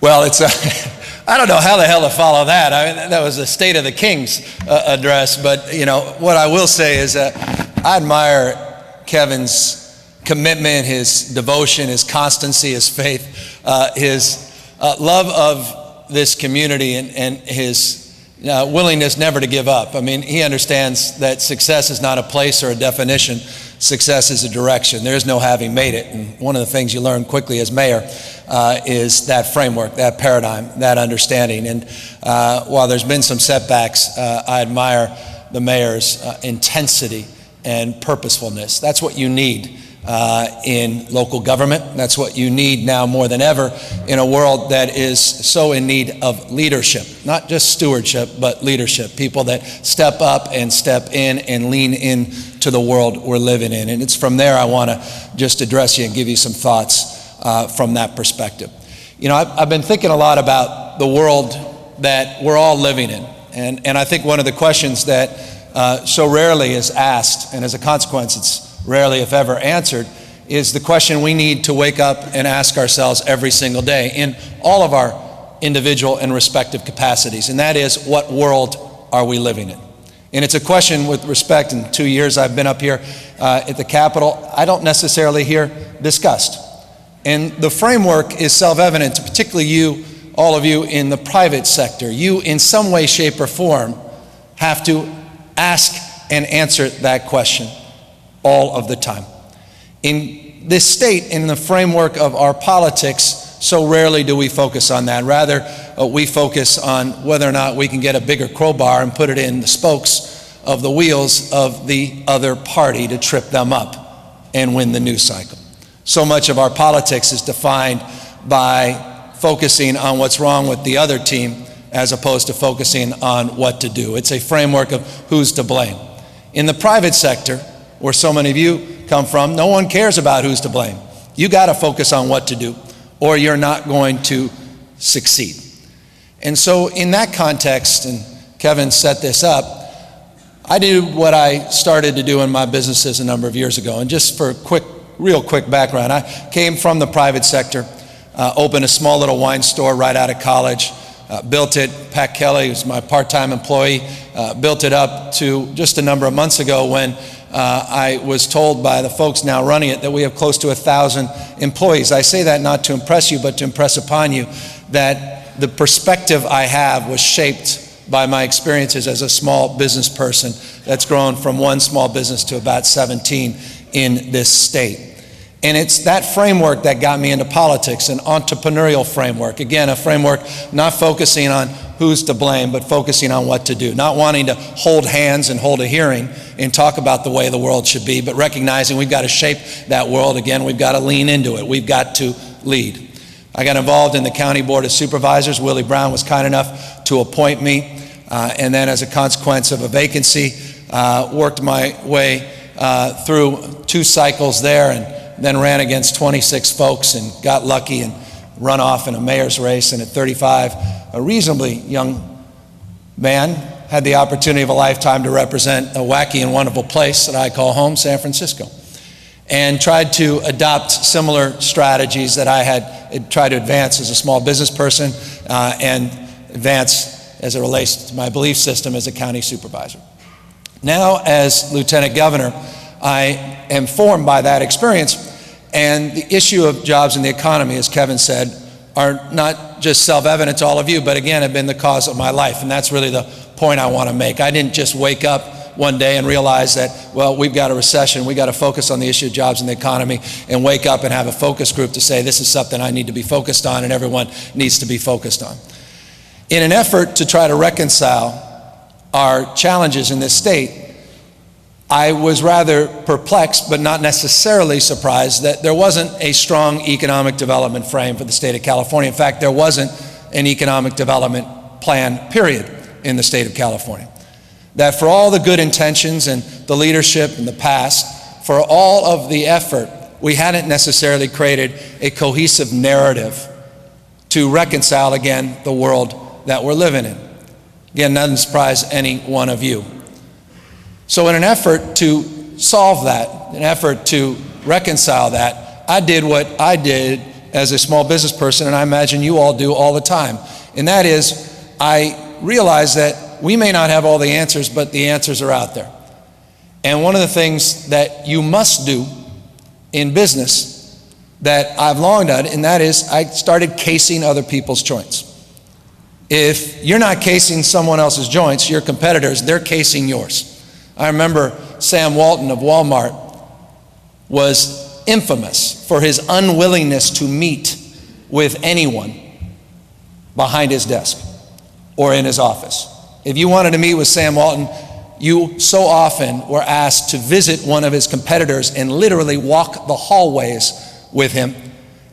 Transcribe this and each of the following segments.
Well, it's I don't know how the hell to follow that. I mean, that was the State of the King's address. But what I will say is I admire Kevin's commitment, his devotion, his constancy, his faith, his love of this community, and his willingness never to give up. I mean, he understands that success is not a place or a definition. Success is a direction. There is no having made it. And one of the things you learn quickly as mayor is that framework, that paradigm, that understanding. And while there's been some setbacks, I admire the mayor's intensity and purposefulness. That's what you need in local government. That's what you need now more than ever in a world that is so in need of leadership, not just stewardship, but leadership. People that step up and step in and lean in to the world we're living in. And it's from there I want to just address you and give you some thoughts from that perspective. I've been thinking a lot about the world that we're all living in. And I think one of the questions that so rarely is asked, and as a consequence it's rarely if ever answered, is the question we need to wake up and ask ourselves every single day in all of our individual and respective capacities, and that is, what world are we living in? And it's a question with respect, in 2 years I've been up here at the Capitol, I don't necessarily hear discussed. And the framework is self-evident, particularly you, all of you in the private sector. You, in some way, shape, or form, have to ask and answer that question all of the time. In this state, in the framework of our politics, so rarely do we focus on that. Rather, we focus on whether or not we can get a bigger crowbar and put it in the spokes of the wheels of the other party to trip them up and win the news cycle. So much of our politics is defined by focusing on what's wrong with the other team as opposed to focusing on what to do. It's a framework of who's to blame. In the private sector, where so many of you come from, no one cares about who's to blame. You got to focus on what to do, or you're not going to succeed. And so in that context, and Kevin set this up, I did what I started to do in my businesses a number of years ago. And just for real quick background, I came from the private sector, opened a small little wine store right out of college, built it. Pat Kelly, who's my part-time employee, built it up to just a number of months ago when I was told by the folks now running it that we have close to 1,000 employees. I say that not to impress you, but to impress upon you that the perspective I have was shaped by my experiences as a small business person that's grown from one small business to about 17 in this state. And it's that framework that got me into politics, an entrepreneurial framework. Again, a framework not focusing on who's to blame, but focusing on what to do. Not wanting to hold hands and hold a hearing and talk about the way the world should be, but recognizing we've got to shape that world. Again, we've got to lean into it. We've got to lead. I got involved in the County Board of Supervisors. Willie Brown was kind enough to appoint me. And then as a consequence of a vacancy, worked my way through 2 cycles there, and then ran against 26 folks and got lucky and run off in a mayor's race. And at 35, a reasonably young man, had the opportunity of a lifetime to represent a wacky and wonderful place that I call home, San Francisco, and tried to adopt similar strategies that I had tried to advance as a small business person and advance as it relates to my belief system as a county supervisor. Now, as Lieutenant Governor, I am formed by that experience, and the issue of jobs in the economy, as Kevin said, are not just self-evident to all of you, but again have been the cause of my life, and that's really the point I want to make. I didn't just wake up one day and realize that, well, we've got a recession, we got to focus on the issue of jobs in the economy, and wake up and have a focus group to say this is something I need to be focused on and everyone needs to be focused on. In an effort to try to reconcile our challenges in this state, I was rather perplexed, but not necessarily surprised, that there wasn't a strong economic development frame for the state of California. In fact, there wasn't an economic development plan, period, in the state of California. That for all the good intentions and the leadership in the past, for all of the effort, we hadn't necessarily created a cohesive narrative to reconcile, again, the world that we're living in. Again, doesn't surprise any one of you. So in an effort to solve that, an effort to reconcile that, I did what I did as a small business person, and I imagine you all do all the time. And that is, I realize that we may not have all the answers, but the answers are out there. And one of the things that you must do in business that I've long done, and that is I started casing other people's joints. If you're not casing someone else's joints, your competitors, they're casing yours. I remember Sam Walton of Walmart was infamous for his unwillingness to meet with anyone behind his desk or in his office. If you wanted to meet with Sam Walton, you so often were asked to visit one of his competitors and literally walk the hallways with him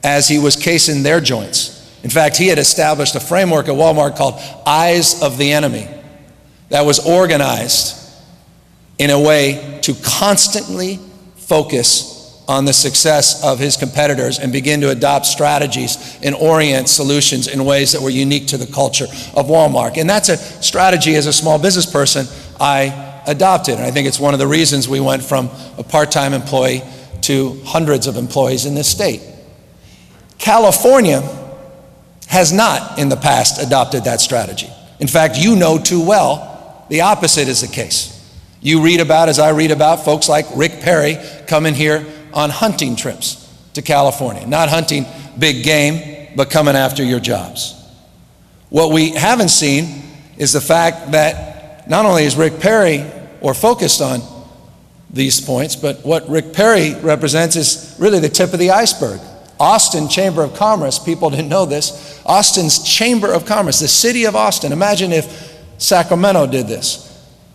as he was casing their joints. In fact, he had established a framework at Walmart called Eyes of the Enemy that was organized in a way to constantly focus on the success of his competitors and begin to adopt strategies and orient solutions in ways that were unique to the culture of Walmart. And that's a strategy as a small business person I adopted. And I think it's one of the reasons we went from a part-time employee to hundreds of employees in this state. California has not in the past adopted that strategy. In fact, you know too well the opposite is the case. You read about, as I read about, folks like Rick Perry coming here on hunting trips to California, not hunting big game, but coming after your jobs. What we haven't seen is the fact that not only is Rick Perry focused on these points, but what Rick Perry represents is really the tip of the iceberg. Austin Chamber of Commerce, people didn't know this, Austin's Chamber of Commerce, the city of Austin, imagine if Sacramento did this,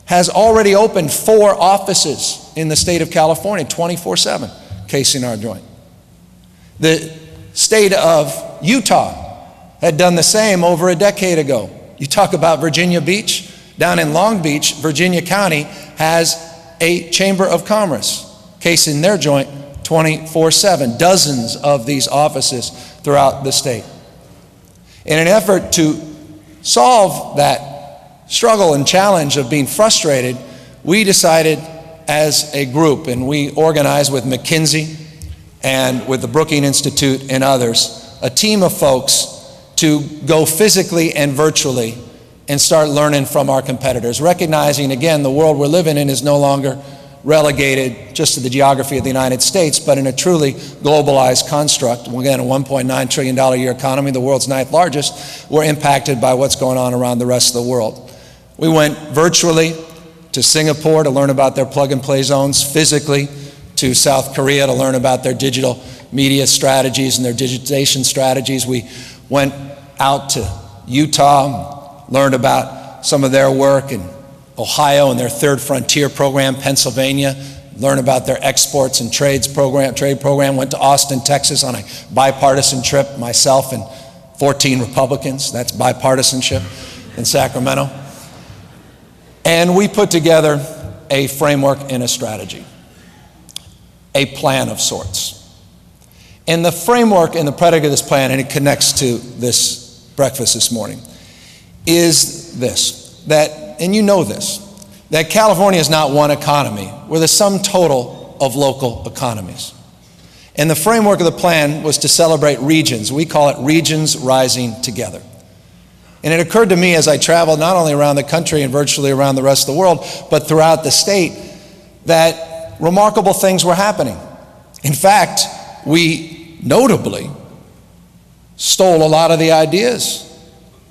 has already opened 4 offices in the state of California, 24/7, casing our joint. The state of Utah had done the same over a decade ago. You talk about Virginia Beach, down in Long Beach, Virginia County has a Chamber of Commerce casing their joint 24/7, dozens of these offices throughout the state. In an effort to solve that struggle and challenge of being frustrated, we decided as a group, and we organized with McKinsey and with the Brookings Institute and others, a team of folks to go physically and virtually and start learning from our competitors, recognizing, again, the world we're living in is no longer relegated just to the geography of the United States, but in a truly globalized construct. Again, a $1.9 trillion a year economy, the world's 9th largest, we're impacted by what's going on around the rest of the world. We went virtually to Singapore to learn about their plug-and-play zones, physically to South Korea to learn about their digital media strategies and their digitization strategies. We went out to Utah, learned about some of their work in Ohio and their Third Frontier program, Pennsylvania, learned about their exports and trade program, went to Austin, Texas on a bipartisan trip, myself and 14 Republicans, that's bipartisanship in Sacramento. And we put together a framework and a strategy, a plan of sorts. And the framework and the predicate of this plan, and it connects to this breakfast this morning, is this, that, and you know this, that California is not one economy. We're the sum total of local economies. And the framework of the plan was to celebrate regions. We call it Regions Rising Together. And it occurred to me as I traveled not only around the country and virtually around the rest of the world, but throughout the state, that remarkable things were happening. In fact, we notably stole a lot of the ideas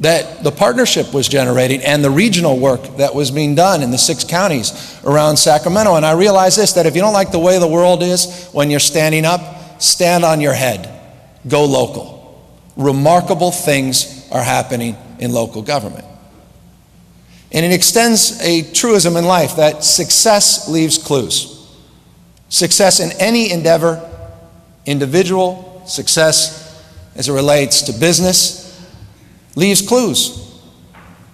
that the partnership was generating and the regional work that was being done in the 6 counties around Sacramento. And I realized this, that if you don't like the way the world is when you're standing up, stand on your head, go local. Remarkable things are happening in local government. And it extends a truism in life that success leaves clues. Success in any endeavor, individual success as it relates to business, leaves clues.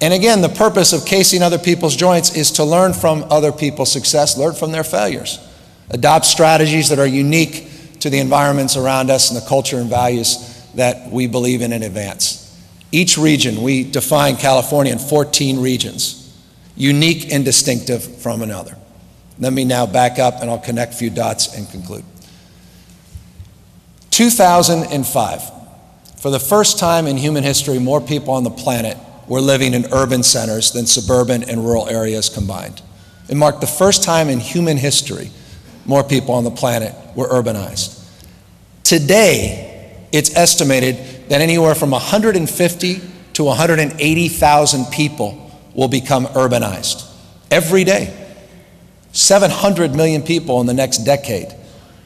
And again, the purpose of casing other people's joints is to learn from other people's success, learn from their failures, adopt strategies that are unique to the environments around us and the culture and values that we believe in and advance. Each region, we define California in 14 regions, unique and distinctive from another. Let me now back up and I'll connect a few dots and conclude. 2005, For the first time in human history, more people on the planet were living in urban centers than suburban and rural areas combined. It marked the first time in human history more people on the planet were urbanized. Today, it's estimated that anywhere from 150 to 180,000 people will become urbanized every day. 700 million people in the next decade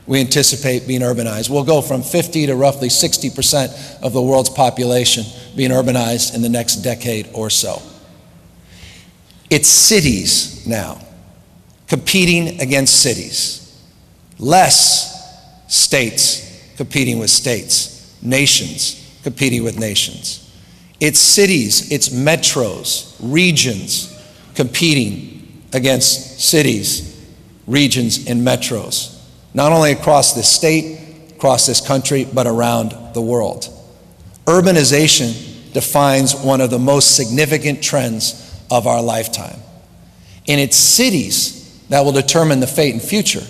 we anticipate being urbanized. We'll go from 50 to roughly 60% of the world's population being urbanized in the next decade or so. It's cities now competing against cities, less states competing with states, nations competing with nations. It's cities, it's metros, regions competing against cities, regions, and metros, not only across this state, across this country, but around the world. Urbanization defines one of the most significant trends of our lifetime. And it's cities that will determine the fate and future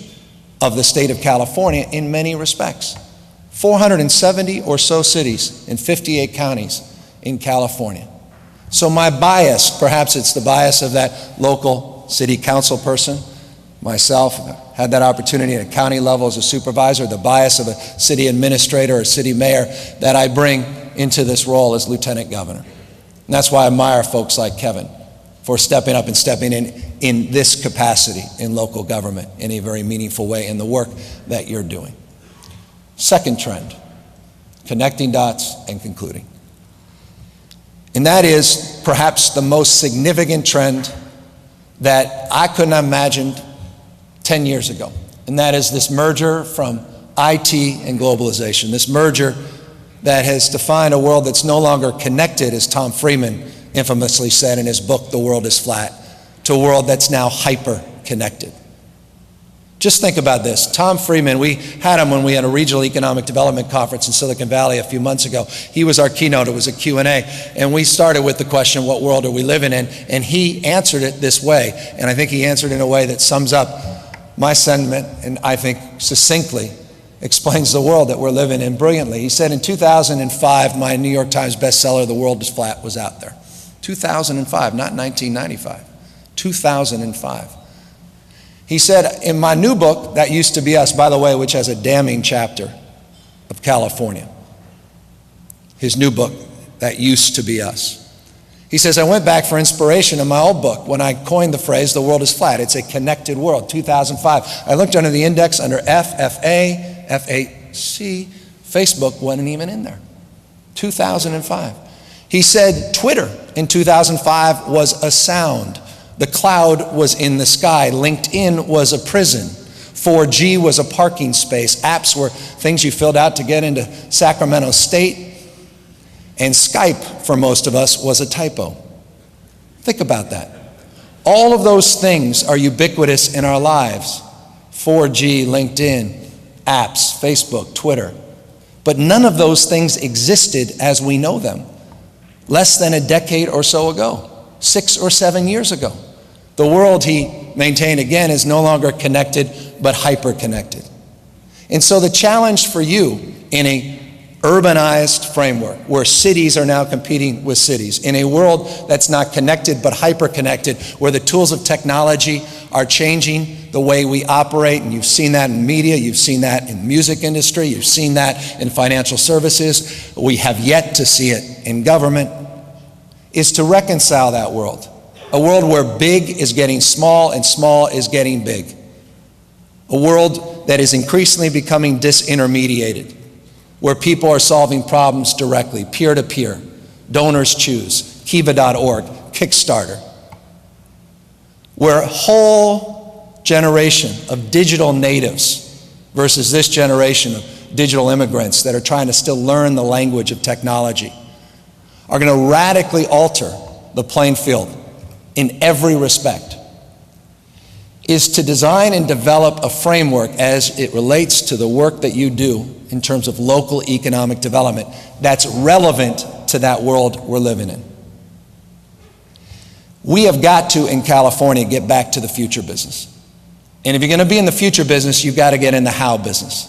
of the state of California in many respects. 470 or so cities in 58 counties in California. So my bias, perhaps it's the bias of that local city council person, myself, had that opportunity at a county level as a supervisor, the bias of a city administrator or city mayor that I bring into this role as lieutenant governor. And that's why I admire folks like Kevin for stepping up and stepping in this capacity in local government in a very meaningful way in the work that you're doing. Second trend, connecting dots and concluding. And that is perhaps the most significant trend that I couldn't have imagined 10 years ago. And that is this merger from IT and globalization, this merger that has defined a world that's no longer connected, as Tom Friedman infamously said in his book, The World is Flat, to a world that's now hyper-connected. Just think about this. Tom Friedman, we had him when we had a regional economic development conference in Silicon Valley a few months ago. He was our keynote. It was a Q&A. And we started with the question, what world are we living in? And he answered it this way. And I think he answered in a way that sums up my sentiment and I think succinctly explains the world that we're living in brilliantly. He said in 2005, my New York Times bestseller, The World is Flat, was out there. 2005, not 1995. 2005. He said, in my new book, That Used to Be Us, by the way, which has a damning chapter of California, his new book, That Used to Be Us. He says, I went back for inspiration in my old book when I coined the phrase, the world is flat. It's a connected world, 2005. I looked under the index under FFA, FAC, Facebook wasn't even in there, 2005. He said Twitter in 2005 was a sound. The cloud was in the sky. LinkedIn was a prison. 4G was a parking space. Apps were things you filled out to get into Sacramento State. And Skype, for most of us, was a typo. Think about that. All of those things are ubiquitous in our lives. 4G, LinkedIn, apps, Facebook, Twitter. But none of those things existed as we know them less than a decade or so ago, 6 or 7 years ago. The world, he maintained again, is no longer connected, but hyper-connected. And so the challenge for you in a urbanized framework, where cities are now competing with cities, in a world that's not connected, but hyper-connected, where the tools of technology are changing the way we operate, and you've seen that in media, you've seen that in the music industry, you've seen that in financial services, we have yet to see it in government, is to reconcile that world. A world where big is getting small and small is getting big. A world that is increasingly becoming disintermediated, where people are solving problems directly, peer-to-peer, donors choose, Kiva.org, Kickstarter, where a whole generation of digital natives versus this generation of digital immigrants that are trying to still learn the language of technology are going to radically alter the playing field in every respect, is to design and develop a framework as it relates to the work that you do in terms of local economic development that's relevant to that world we're living in. We have got to, in California, get back to the future business. And if you're going to be in the future business, you've got to get in the how business.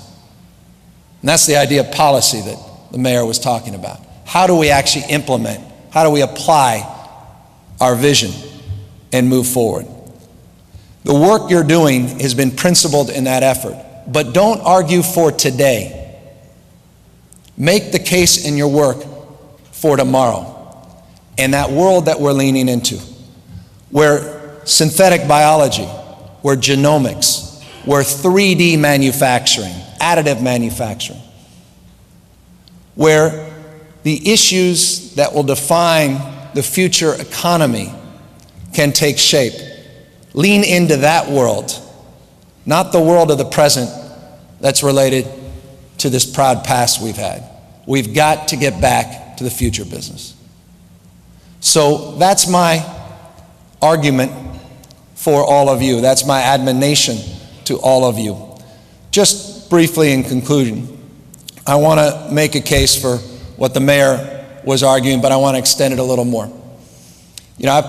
And that's the idea of policy that the mayor was talking about. How do we actually implement? How do we apply our vision and move forward? The work you're doing has been principled in that effort, but don't argue for today. Make the case in your work for tomorrow and that world that we're leaning into, where synthetic biology, where genomics, where 3D manufacturing, additive manufacturing, where the issues that will define the future economy can take shape. Lean into that world, not the world of the present that's related to this proud past we've had. We've got to get back to the future business. So that's my argument for all of you. That's my admonition to all of you. Just briefly in conclusion, I want to make a case for what the mayor was arguing, but I want to extend it a little more. You know, I've